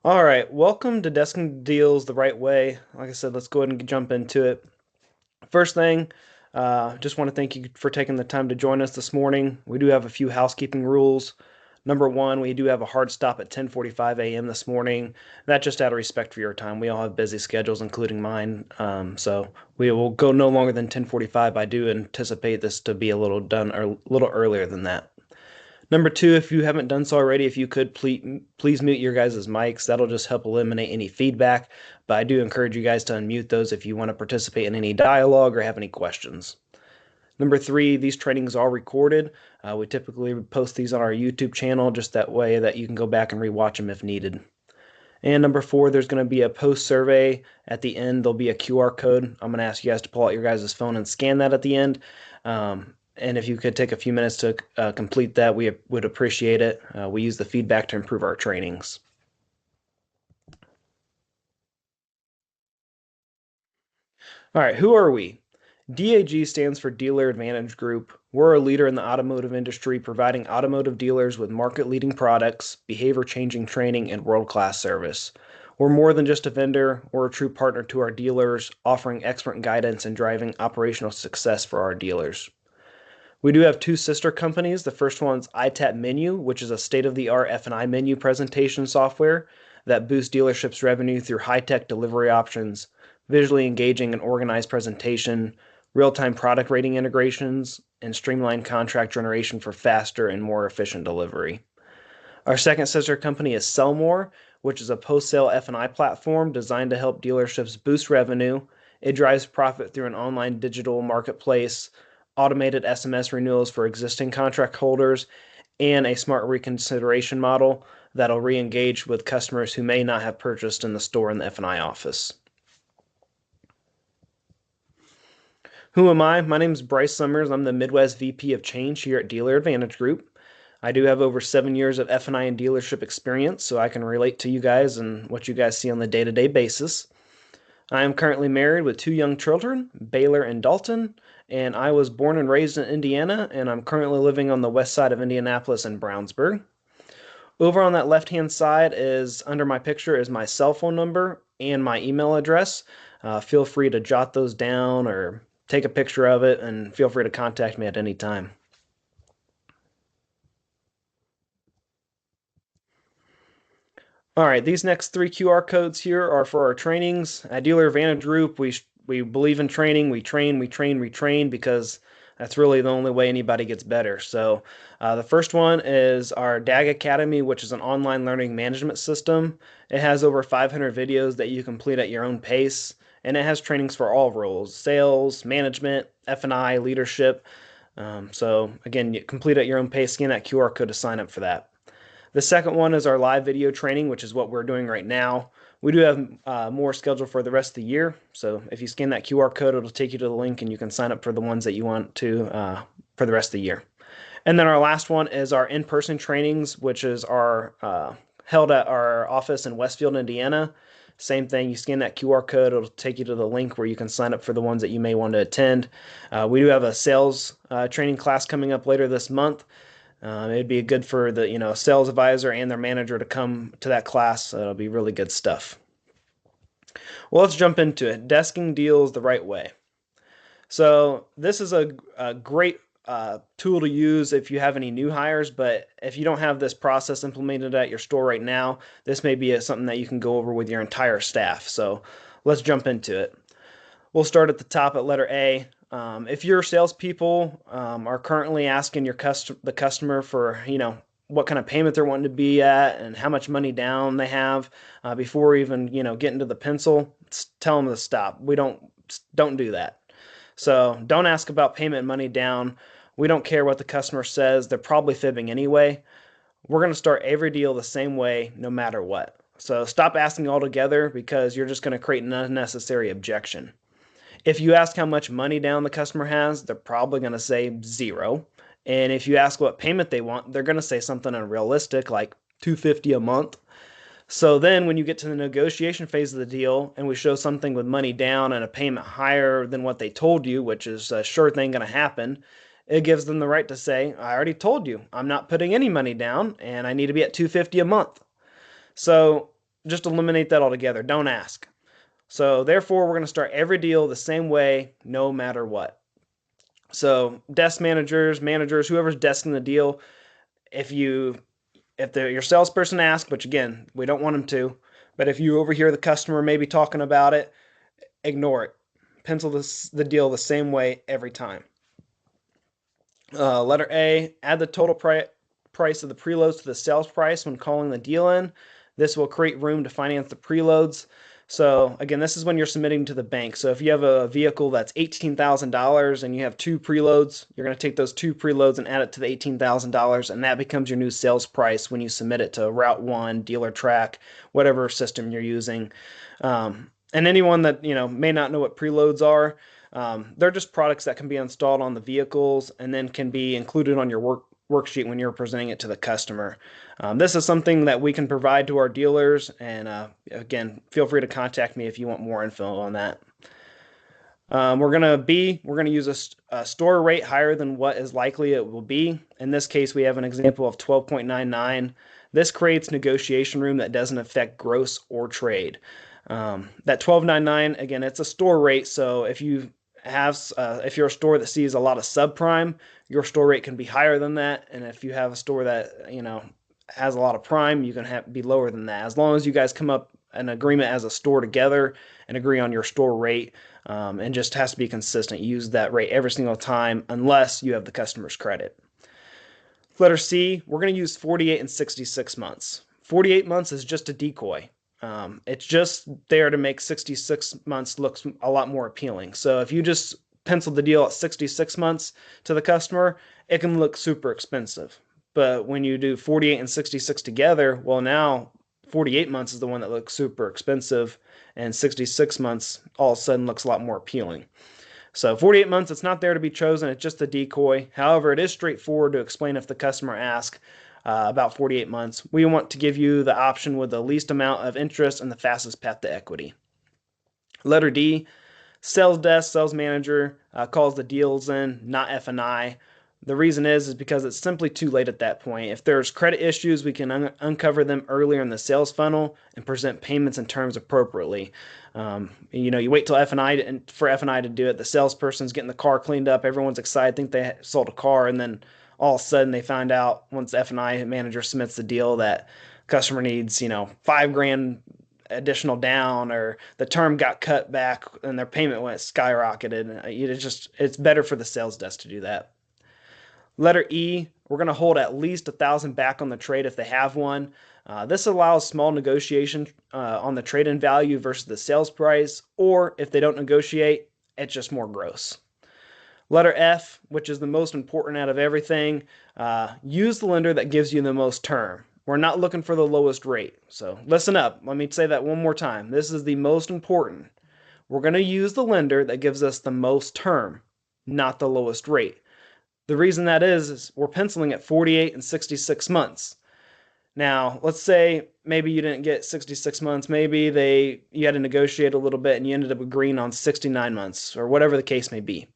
All right, welcome to Desking Deals the Right Way. Like I said, let's go ahead and jump into it. First thing, just want to thank you for taking the time to join us this morning. We do have a few housekeeping rules. Number one, we do have a hard stop at 10:45 a.m. this morning. That's just out of respect for your time. We all have busy schedules, including mine. So we will go no longer than 10:45. I do anticipate this to be a little done or a little earlier than that. Number two, if you haven't done so already, if you could please mute your guys' mics. That'll just help eliminate any feedback. But I do encourage you guys to unmute those if you want to participate in any dialogue or have any questions. Number three, these trainings are recorded. We typically post these on our YouTube channel just that way that you can go back and rewatch them if needed. And number four, there's going to be a post survey at the end. There'll be a QR code. I'm going to ask you guys to pull out your guys' phone and scan that at the end. And if you could take a few minutes to complete that, we would appreciate it. We use the feedback to improve our trainings. All right, who are we? DAG stands for Dealer Advantage Group. We're a leader in the automotive industry, providing automotive dealers with market-leading products, behavior-changing training, and world-class service. We're more than just a vendor. We're a true partner to our dealers, offering expert guidance and driving operational success for our dealers. We do have two sister companies. The first one's iTap Menu, which is a state-of-the-art F&I menu presentation software that boosts dealerships' revenue through high-tech delivery options, visually engaging and organized presentation, real-time product rating integrations, and streamlined contract generation for faster and more efficient delivery. Our second sister company is Sellmore, which is a post-sale F&I platform designed to help dealerships boost revenue. It drives profit through an online digital marketplace, automated SMS renewals for existing contract holders, and a smart reconsideration model that'll re-engage with customers who may not have purchased in the store in the F&I office. Who am I? My name is Bryce Summers. I'm the Midwest VP of Change here at Dealer Advantage Group. I do have over 7 years of F&I and dealership experience, so I can relate to you guys and what you guys see on the day-to-day basis. I am currently married with two young children, Baylor and Dalton, and I was born and raised in Indiana, and I'm currently living on the west side of Indianapolis in Brownsburg. Over on that left-hand side is under my picture is my cell phone number and my email address. Feel free to jot those down or take a picture of it, and feel free to contact me at any time. All right, these next three QR codes here are for our trainings. At Dealer Advantage Group, we believe in training. We train because that's really the only way anybody gets better. So the first one is our DAG Academy, which is an online learning management system. It has over 500 videos that you complete at your own pace, and it has trainings for all roles: sales, management, F&I, leadership. So again, you complete at your own pace. Scan that QR code to sign up for that. The second one is our live video training, which is what we're doing right now. We do have more scheduled for the rest of the year. So if you scan that QR code, it'll take you to the link and you can sign up for the ones that you want to for the rest of the year. And then our last one is our in-person trainings, which is our held at our office in Westfield, Indiana. Same thing, you scan that QR code, it'll take you to the link where you can sign up for the ones that you may want to attend. We do have a sales training class coming up later this month. It'd be good for the sales advisor and their manager to come to that class. It'll be really good stuff. Well, let's jump into it. Desking deals the right way. So this is a great tool to use if you have any new hires, but if you don't have this process implemented at your store right now, this may be something that you can go over with your entire staff. So let's jump into it. We'll start at the top at letter A. If your salespeople are currently asking the customer for, what kind of payment they're wanting to be at and how much money down they have before even, getting to the pencil, tell them to stop. We don't do that. So don't ask about payment money down. We don't care what the customer says. They're probably fibbing anyway. We're going to start every deal the same way, no matter what. So stop asking altogether because you're just going to create an unnecessary objection. If you ask how much money down the customer has, they're probably going to say zero. And if you ask what payment they want, they're going to say something unrealistic like $250 a month. So then when you get to the negotiation phase of the deal and we show something with money down and a payment higher than what they told you, which is a sure thing going to happen, it gives them the right to say, I already told you, I'm not putting any money down and I need to be at $250 a month. So just eliminate that altogether. Don't ask. So therefore, we're going to start every deal the same way, no matter what. So desk managers, whoever's desking the deal, if your salesperson asks, which again, we don't want them to, but if you overhear the customer maybe talking about it, ignore it. Pencil the deal the same way every time. Letter A, add the total price of the preloads to the sales price when calling the deal in. This will create room to finance the preloads. So again, this is when you're submitting to the bank. So if you have a vehicle that's $18,000 and you have 2 preloads, you're going to take those 2 preloads and add it to the $18,000, and that becomes your new sales price when you submit it to Route 1, Dealertrack, whatever system you're using. And anyone that may not know what preloads are, they're just products that can be installed on the vehicles and then can be included on your worksheet when you're presenting it to the customer. This is something that we can provide to our dealers, and again, feel free to contact me if you want more info on that. We're going to use a store rate higher than what is likely it will be. In this case, we have an example of 12.99. This creates negotiation room that doesn't affect gross or trade. That 12.99, again, it's a store rate, so if you're a store that sees a lot of subprime, your store rate can be higher than that, and if you have a store that has a lot of prime, you can be lower than that. As long as you guys come up an agreement as a store together and agree on your store rate, and just has to be consistent. Use that rate every single time unless you have the customer's credit. Letter C, we're going to use 48 and 66 months. 48 months is just a decoy. It's just there to make 66 months look a lot more appealing. So if you just pencil the deal at 66 months to the customer, it can look super expensive. But when you do 48 and 66 together, well, now 48 months is the one that looks super expensive, and 66 months all of a sudden looks a lot more appealing. So 48 months, it's not there to be chosen. It's just a decoy. However, it is straightforward to explain if the customer asks about 48 months. We want to give you the option with the least amount of interest and the fastest path to equity. Letter D, sales desk, sales manager calls the deals in, not F&I. The reason is because it's simply too late at that point. If there's credit issues, we can uncover them earlier in the sales funnel and present payments and terms appropriately. You wait till F&I for F&I to do it. The salesperson's getting the car cleaned up. Everyone's excited, think they sold a car, and then all of a sudden they find out once the F&I manager submits the deal that customer needs, $5,000 additional down, or the term got cut back and their payment went skyrocketed. It's better for the sales desk to do that. Letter E, we're going to hold at least $1,000 back on the trade if they have one. This allows small negotiation on the trade-in value versus the sales price, or if they don't negotiate, it's just more gross. Letter F, which is the most important out of everything, use the lender that gives you the most term. We're not looking for the lowest rate. So listen up. Let me say that one more time. This is the most important. We're going to use the lender that gives us the most term, not the lowest rate. The reason that is we're penciling at 48 and 66 months. Now, let's say maybe you didn't get 66 months. Maybe you had to negotiate a little bit and you ended up agreeing on 69 months, or whatever the case may be.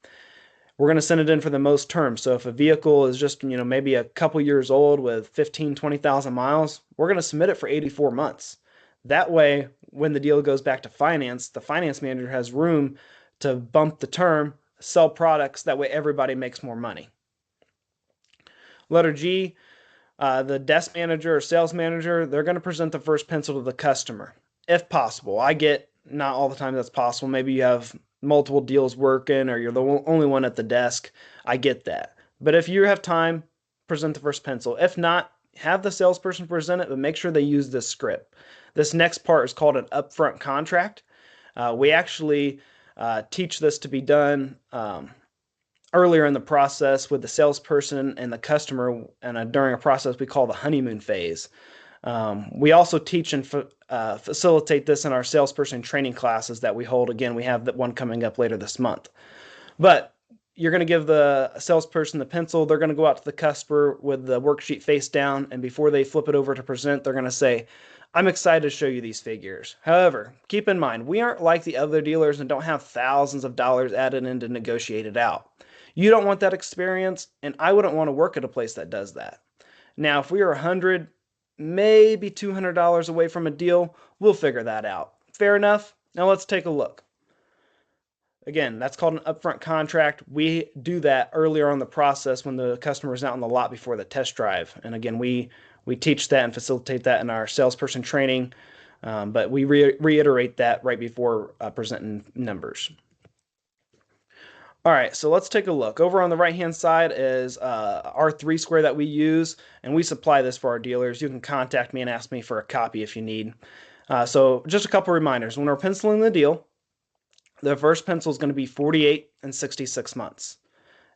We're going to send it in for the most term. So if a vehicle is just, maybe a couple years old with 15, 20,000 miles, we're going to submit it for 84 months. That way, when the deal goes back to finance, the finance manager has room to bump the term, sell products. That way everybody makes more money. Letter G, the desk manager or sales manager, they're going to present the first pencil to the customer, if possible. I get not all the time that's possible. Maybe you have multiple deals working, or you're the only one at the desk. I get that. But if you have time, present the first pencil. If not, have the salesperson present it, but make sure they use this script. This next part is called an upfront contract. We actually teach this to be done earlier in the process with the salesperson and the customer, and during a process we call the honeymoon phase. We also teach and facilitate this in our salesperson training classes that we hold. Again, we have that one coming up later this month. But you're going to give the salesperson the pencil. They're going to go out to the customer with the worksheet face down, and before they flip it over to present, they're going to say, I'm excited to show you these figures. However, keep in mind, we aren't like the other dealers and don't have thousands of dollars added in to negotiate it out. You don't want that experience, and I wouldn't want to work at a place that does that. Now, if we are 100 maybe $200 away from a deal. We'll figure that out. Fair enough? Now let's take a look. Again, that's called an upfront contract. We do that earlier on the process when the customer is out on the lot before the test drive. And again, we teach that and facilitate that in our salesperson training, but we reiterate that right before presenting numbers. All right, so let's take a look. Over on the right-hand side is our 3-square that we use, and we supply this for our dealers. You can contact me and ask me for a copy if you need. So just a couple reminders. When we're penciling the deal, the first pencil is going to be 48 and 66 months.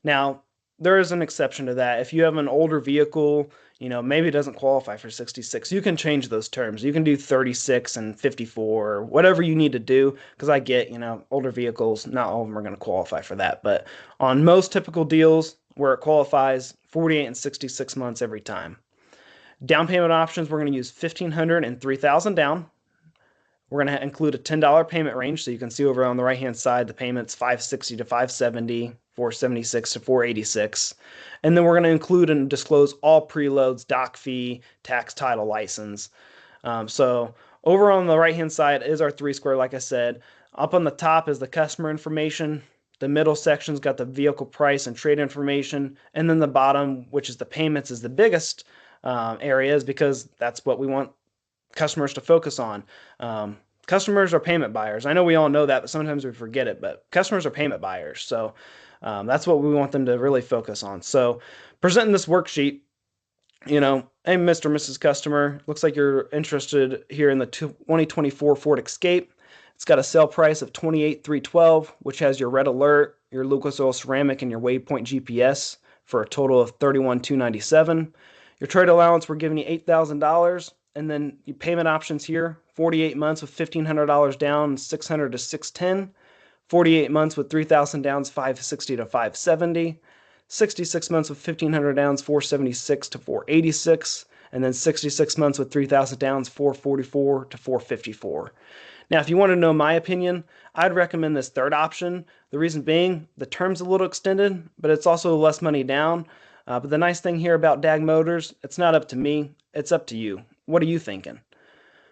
Now, there is an exception to that. If you have an older vehicle, maybe it doesn't qualify for 66, you can change those terms. You can do 36 and 54, or whatever you need to do, because I get, older vehicles, not all of them are going to qualify for that. But on most typical deals where it qualifies, 48 and 66 months every time. Down payment options, we're going to use $1,500 and $3,000 down. We're going to include a $10 payment range. So you can see over on the right-hand side, the payments $560 to $570, $476 to $486. And then we're going to include and disclose all preloads, doc fee, tax, title, license. So over on the right-hand side is our 3-square, like I said. Up on the top is the customer information. The middle section's got the vehicle price and trade information. And then the bottom, which is the payments, is the biggest areas because that's what we want customers to focus on. Customers are payment buyers. I know we all know that, but sometimes we forget it, but customers are payment buyers. So that's what we want them to really focus on. So presenting this worksheet, hey, Mr. or Mrs. Customer, looks like you're interested here in the 2024 Ford Escape. It's got a sale price of $28,312, which has your red alert, your Lucas Oil ceramic, and your Waypoint GPS for a total of $31,297. Your trade allowance, we're giving you $8,000. And then your payment options here, 48 months with $1,500 down, $600 to $610. 48 months with $3,000 downs, $560 to $570. 66 months with $1,500 downs, $476 to $486. And then 66 months with $3,000 downs, $444 to $454. Now, if you want to know my opinion, I'd recommend this third option. The reason being, the term's a little extended, but it's also less money down. But the nice thing here about DAG Motors, it's not up to me, it's up to you. What are you thinking?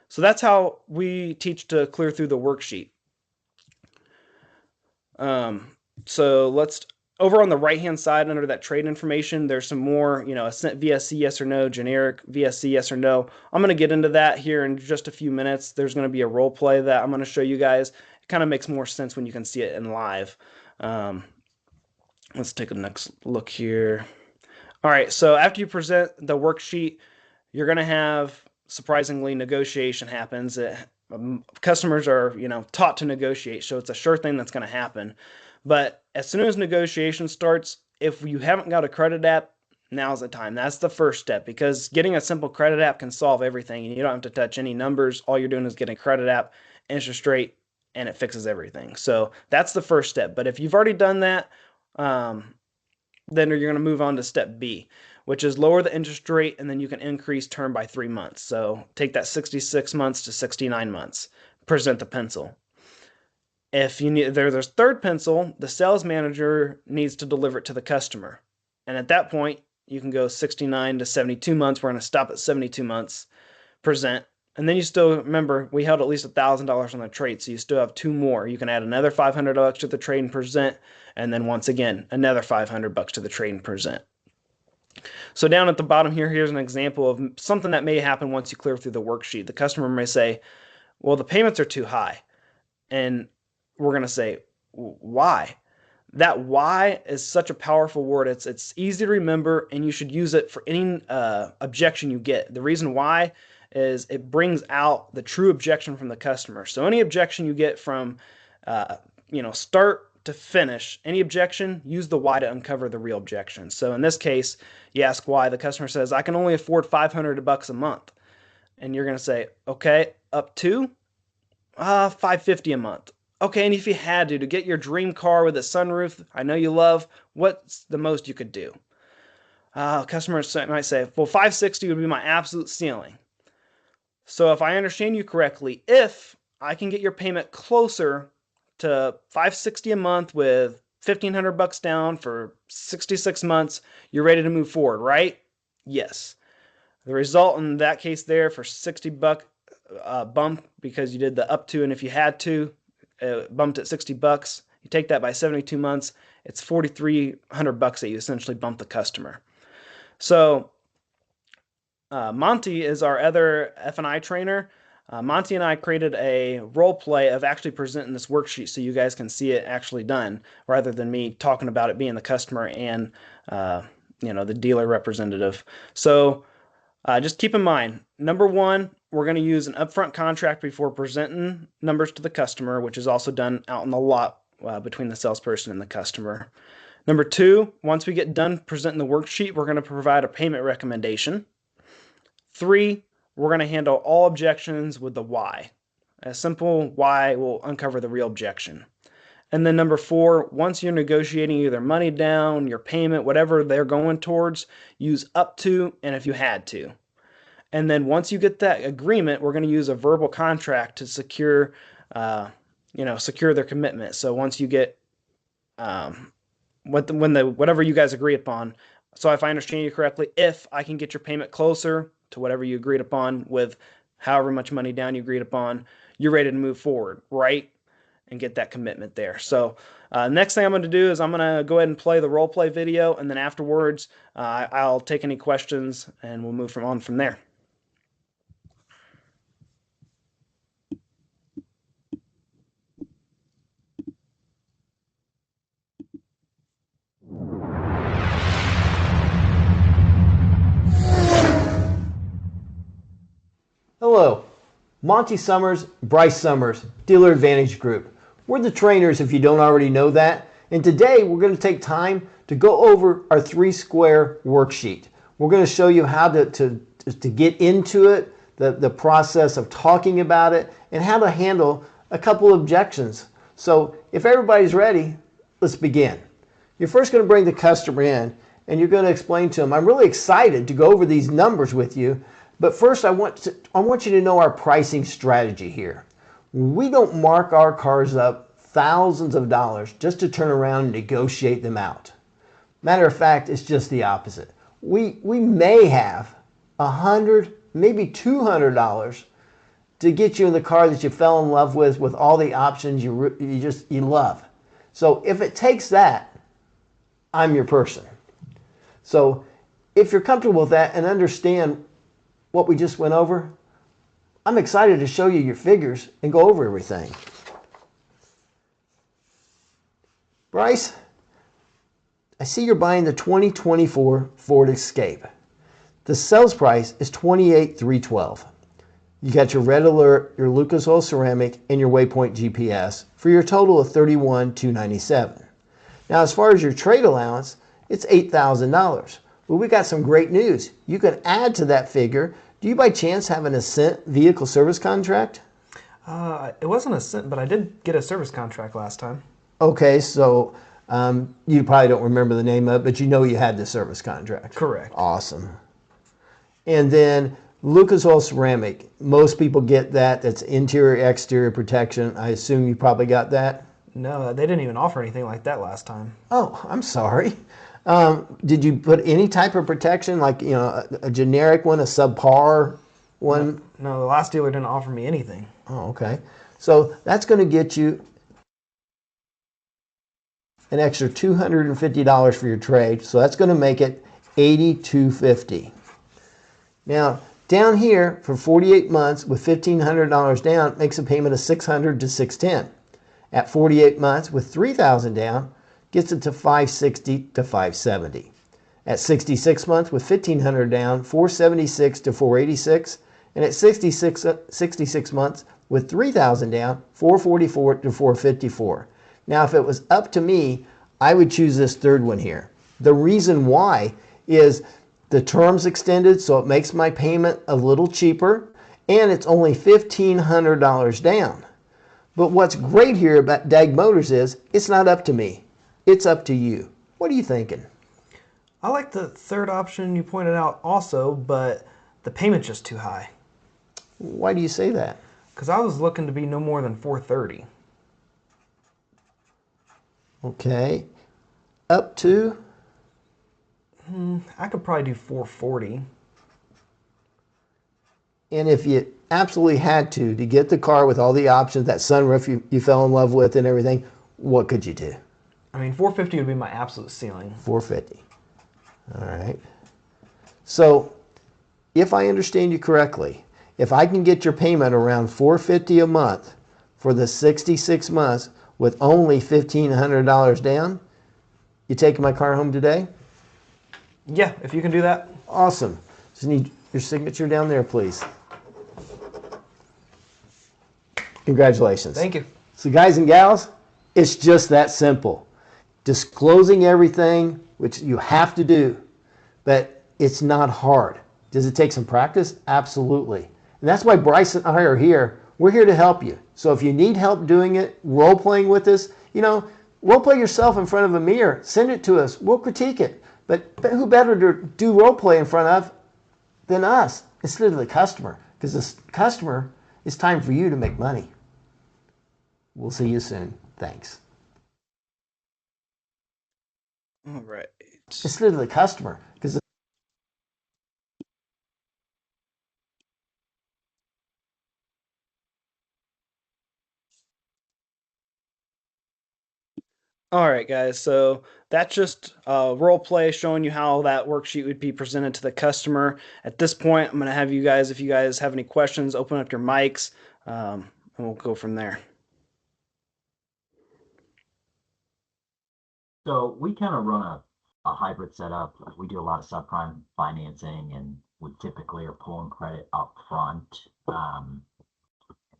So that's how we teach to clear through the worksheet. So let's, over on the right-hand side under that trade information, there's some more, assent VSC yes or no, generic VSC yes or no. I'm going to get into that here in just a few minutes. There's going to be a role play that I'm going to show you guys. It kind of makes more sense when you can see it in live. Let's take a next look here. All right, so after you present the worksheet, you're going to have, surprisingly, negotiation happens. Customers are, taught to negotiate, so it's a sure thing that's going to happen. But as soon as negotiation starts, if you haven't got a credit app, now's the time. That's the first step, because getting a simple credit app can solve everything. You don't have to touch any numbers. All you're doing is getting a credit app, interest rate, and it fixes everything. So that's the first step. But if you've already done that, then you're going to move on to step B, which is lower the interest rate, and then you can increase term by 3 months. So take that 66 months to 69 months. Present the pencil. If you need, there's a third pencil, the sales manager needs to deliver it to the customer. And at that point, you can go 69 to 72 months. We're going to stop at 72 months, present. And then you still, remember, we held at least $1,000 on the trade, so you still have 2 more. You can add another $500 to the trade and present, and then once again, another $500 to the trade and present. So down at the bottom here, here's an example of something that may happen once you clear through the worksheet. The customer may say, well, the payments are too high. And we're going to say, why? That why is such a powerful word. It's easy to remember, and you should use it for any objection you get. The reason why is it brings out the true objection from the customer. So any objection you get from, start to finish, any objection, use the why to uncover the real objection. So in this case, you ask why. The customer says, I can only afford $500 a month. And you're going to say, okay, up to $550 a month. Okay, and if you had to get your dream car with a sunroof, I know you love, what's the most you could do? Customers might say, well, $560 would be my absolute ceiling. So if I understand you correctly, if I can get your payment closer to $560 a month with $1,500 down for 66 months, you're ready to move forward, right? Yes. The result in that case there for $60 bump because you did the up to, and if you had to, bumped at $60. You take that by 72 months, it's $4,300 that you essentially bump the customer. So Monty is our other F&I trainer. Monty and I created a role play of actually presenting this worksheet so you guys can see it actually done rather than me talking about it being the customer and the dealer representative. So just keep in mind, number one, we're going to use an upfront contract before presenting numbers to the customer, which is also done out in the lot between the salesperson and the customer. Number two, once we get done presenting the worksheet, we're going to provide a payment recommendation. 3, we're going to handle all objections with the why. A simple why will uncover the real objection. And then number 4, once you're negotiating either money down, your payment, whatever they're going towards, use up to and if you had to. And then once you get that agreement, we're going to use a verbal contract to secure their commitment. So once you get whatever you guys agree upon. So if I understand you correctly, if I can get your payment closer to whatever you agreed upon with however much money down you agreed upon, you're ready to move forward, right? And get that commitment there. So next thing I'm going to do is I'm going to go ahead and play the role play video, and then afterwards I'll take any questions and we'll move on from there. Hello, Monty Summers, Bryce Summers, Dealer Advantage Group. We're the trainers if you don't already know that. And today we're going to take time to go over our 3-square worksheet. We're going to show you how to get into it, the process of talking about it, and how to handle a couple of objections. So if everybody's ready, let's begin. You're first going to bring the customer in and you're going to explain to them, I'm really excited to go over these numbers with you. But first, I want you to know our pricing strategy here. We don't mark our cars up thousands of dollars just to turn around and negotiate them out. Matter of fact, it's just the opposite. We may have $100, maybe $200 to get you in the car that you fell in love with all the options you love. So if it takes that, I'm your person. So if you're comfortable with that and understand what we just went over, I'm excited to show you your figures and go over everything. Bryce, I see you're buying the 2024 Ford Escape. The sales price is $28,312. You got your red alert, your Lucas Oil ceramic, and your Waypoint GPS for your total of $31,297. Now, as far as your trade allowance, it's $8,000. Well, we got some great news. You can add to that figure. Do you by chance have an Ascent vehicle service contract? It wasn't Ascent, but I did get a service contract last time. Okay, so you probably don't remember the name of it, but you know you had the service contract. Correct. Awesome. And then Lucas Oil Ceramic. Most people get that. That's interior, exterior protection. I assume you probably got that? No, they didn't even offer anything like that last time. Oh, I'm sorry. Did you put any type of protection, like a generic one, a subpar one? No, the last dealer didn't offer me anything. Oh, okay. So that's going to get you an extra $250 for your trade. So that's going to make it $8,250. Now down here for 48 months with $1,500 down makes a payment of $600 to $610. At 48 months with $3,000 down, gets it to $560 to $570. At 66 months with $1,500 down, $476 to $486. And at 66 months with $3,000 down, $444 to $454. Now, if it was up to me, I would choose this third one here. The reason why is the term's extended, so it makes my payment a little cheaper, and it's only $1,500 down. But what's great here about DAG Motors is it's not up to me. It's up to you. What are you thinking? I like the third option you pointed out also, but the payment's just too high. Why do you say that? Because I was looking to be no more than $430. Okay. Up to? I could probably do $440. And if you absolutely had to get the car with all the options, that sunroof you fell in love with and everything, what could you do? I mean, 450 would be my absolute ceiling. 450. All right. So if I understand you correctly, if I can get your payment around 450 a month for the 66 months with only $1,500 down, you taking my car home today? Yeah, if you can do that. Awesome. Just need your signature down there, please. Congratulations. Thank you. So guys and gals, it's just that simple. Disclosing everything, which you have to do, but it's not hard. Does it take some practice? Absolutely. And that's why Bryce and I are here. We're here to help you. So if you need help doing it, role playing with us, role play yourself in front of a mirror. Send it to us. We'll critique it. But who better to do role play in front of than us instead of the customer? Because the customer, it's time for you to make money. We'll see you soon. Thanks. All right. Instead of the customer, because All right, guys. So that's just role play showing you how that worksheet would be presented to the customer. At this point, I'm going to have you guys, if you guys have any questions, open up your mics, and we'll go from there. So we kind of run a hybrid setup. We do a lot of subprime financing, and we typically are pulling credit up front. And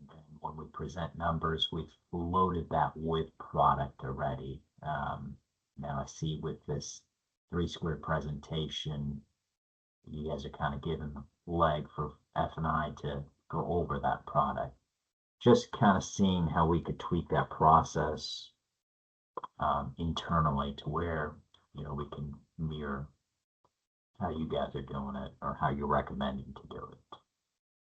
then when we present numbers, we've loaded that with product already. Now I see with this 3 Square presentation, you guys are kind of giving the leg for F&I to go over that product. Just kind of seeing how we could tweak that process internally to where we can mirror how you guys are doing it or how you're recommending to do it.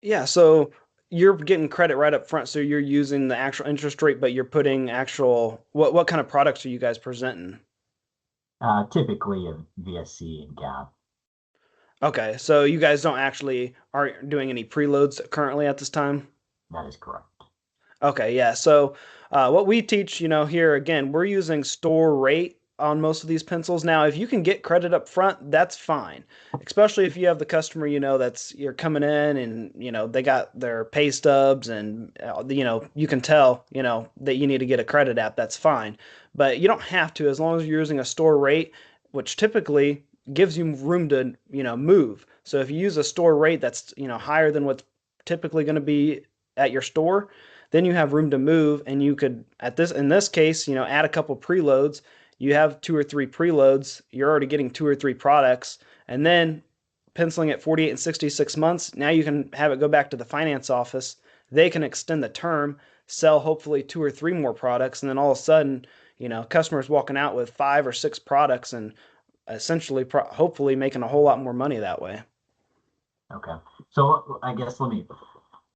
Yeah, so you're getting credit right up front, so you're using the actual interest rate, but you're putting actual what kind of products are you guys presenting? Typically a VSC and GAP. Okay, so you guys don't actually aren't doing any preloads currently at this time? That is correct. Okay, yeah. So what we teach, here again, we're using store rate on most of these pencils. Now, if you can get credit up front, that's fine. Especially if you have the customer, that's you're coming in and they got their pay stubs and you can tell, that you need to get a credit app. That's fine. But you don't have to as long as you're using a store rate, which typically gives you room to, move. So if you use a store rate that's, higher than what's typically going to be at your store, then you have room to move, and you could in this case, add a couple preloads. You have 2 or 3 preloads, you're already getting 2 or 3 products, and then penciling at 48 and 66 months, now you can have it go back to the finance office. They can extend the term, sell hopefully 2 or 3 more products, and then all of a sudden, customers walking out with 5 or 6 products and essentially hopefully making a whole lot more money that way. Okay. So I guess let me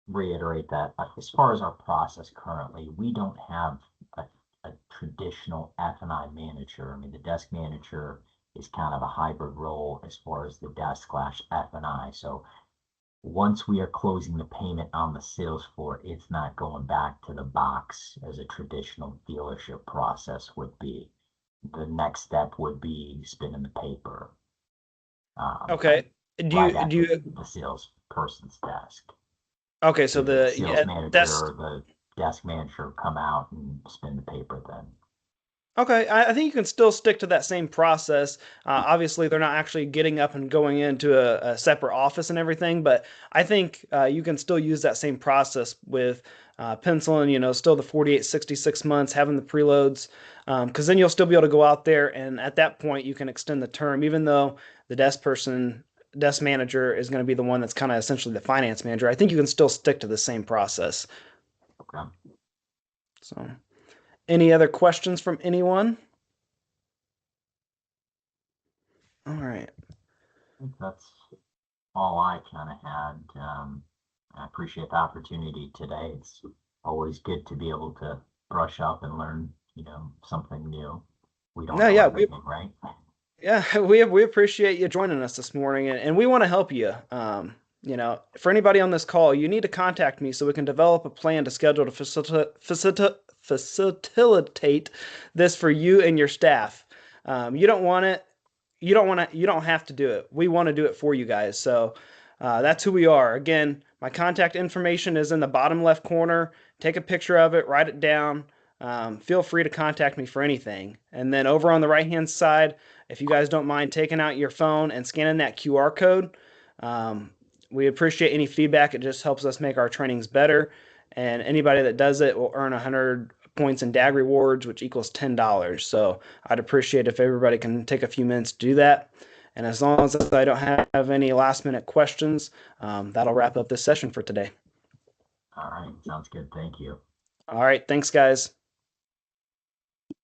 reiterate that as far as our process currently, we don't have a traditional F&I manager. I mean, the desk manager is kind of a hybrid role as far as the desk/F&I. So once we are closing the payment on the sales floor, it's not going back to the box as a traditional dealership process would be. The next step would be spinning the paper. Okay. Right at the salesperson's desk. Okay, so the sales manager or the desk manager come out and spin the paper then. Okay, I think you can still stick to that same process. Obviously, they're not actually getting up and going into a separate office and everything, but I think you can still use that same process with penciling, still the 48, 66 months, having the preloads, because then you'll still be able to go out there, and at that point, you can extend the term, even though the desk manager is going to be the one that's kind of essentially the finance manager. I think you can still stick to the same process. Okay. So, any other questions from anyone? All right. I think that's all I kind of had. I appreciate the opportunity today. It's always good to be able to brush up and learn, something new. We don't know everything, right? Yeah, we appreciate you joining us this morning, and we want to help you. For anybody on this call, you need to contact me so we can develop a plan to schedule to facilitate this for you and your staff. You don't want it. You don't have to do it. We want to do it for you guys. So that's who we are. Again, my contact information is in the bottom left corner. Take a picture of it, write it down. Feel free to contact me for anything. And then over on the right-hand side, if you guys don't mind taking out your phone and scanning that QR code, we appreciate any feedback. It just helps us make our trainings better. And anybody that does it will earn 100 points in DAG rewards, which equals $10. So I'd appreciate if everybody can take a few minutes to do that. And as long as I don't have any last minute questions, that'll wrap up this session for today. All right. Sounds good. Thank you. All right. Thanks, guys.